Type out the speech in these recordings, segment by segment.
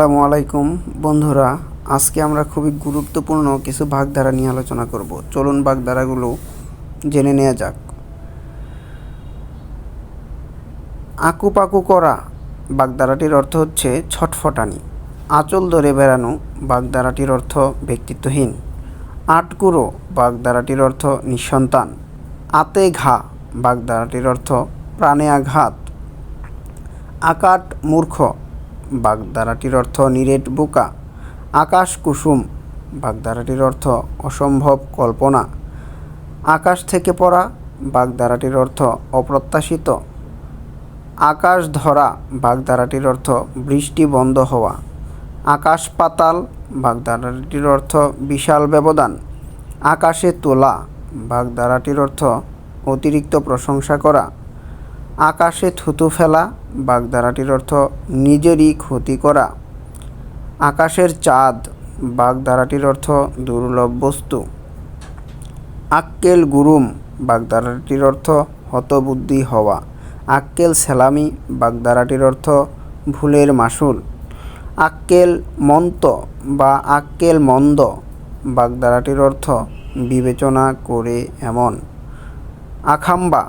আসসালামু আলাইকুম বন্ধুরা, আজকে আমরা খুবই গুরুত্বপূর্ণ কিছু বাগধারা নিয়ে আলোচনা করব। চলুন বাগধারাগুলো জেনে নেওয়া যাক। আকুপাকু করা বাগধারাটির অর্থ হচ্ছে ছটফটানি। আঁচল ধরে বেড়ানো বাগধারাটির অর্থ ব্যক্তিত্বহীন। আটকুড়ো বাগধারাটির অর্থ নিঃসন্তান। আতে ঘা বাগধারাটির অর্থ প্রাণে আঘাত। আকাট মূর্খ বাগধারাটির অর্থ নিরেট বোকা। আকাশ কুসুম বাগধারাটির অর্থ অসম্ভব কল্পনা। আকাশ থেকে পড়া বাগধারাটির অর্থ অপ্রত্যাশিত। আকাশ ধরা বাগধারাটির অর্থ বৃষ্টি বন্ধ হওয়া। আকাশ পাতাল বাগধারাটির অর্থ বিশাল ব্যবধান। আকাশে তোলা বাগধারাটির অর্থ অতিরিক্ত প্রশংসা করা। আকাশে থুতু ফেলা বাগধারাটির অর্থ নিজেরই ক্ষতি করা। আকাশের চাঁদ বাগধারাটির অর্থ দুর্লভ বস্তু। আক্কেল গুরুম বাগধারাটির অর্থ হতবুদ্ধি হওয়া। আক্কেল সেলামি বাগধারাটির অর্থ ভুলের মাসুল। আক্কেল মন্ত বা আক্কেল মন্দ বাগধারাটির অর্থ বিবেচনা করে এমন। আখাম্বা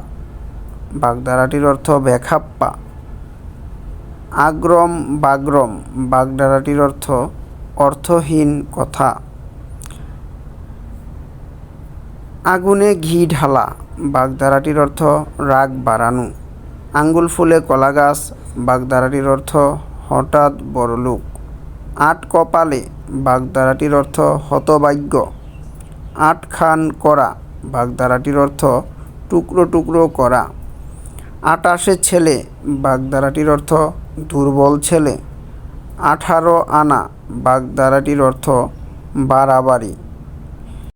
বাগধারাটির অর্থ বেখাপ্পা। আগ্রম বাগ্রম বাগধারাটির অর্থ অর্থহীন কথা। আগুনে ঘি ঢালা বাগধারাটির অর্থ রাগ বাড়ানো। আঙ্গুল ফুলে কলা গাছ বাগধারাটির অর্থ হঠাৎ বড়লোক। আট কপালে বাগধারাটির অর্থ হতভাগ্য। আটখান করা বাগধারাটির অর্থ টুকরো টুকরো করা। আটাশে ছেলে বাগধারাটির অর্থ দুর্বল ছেলে। 18 আনা বাগধারাটির অর্থ বাড়াবাড়ি।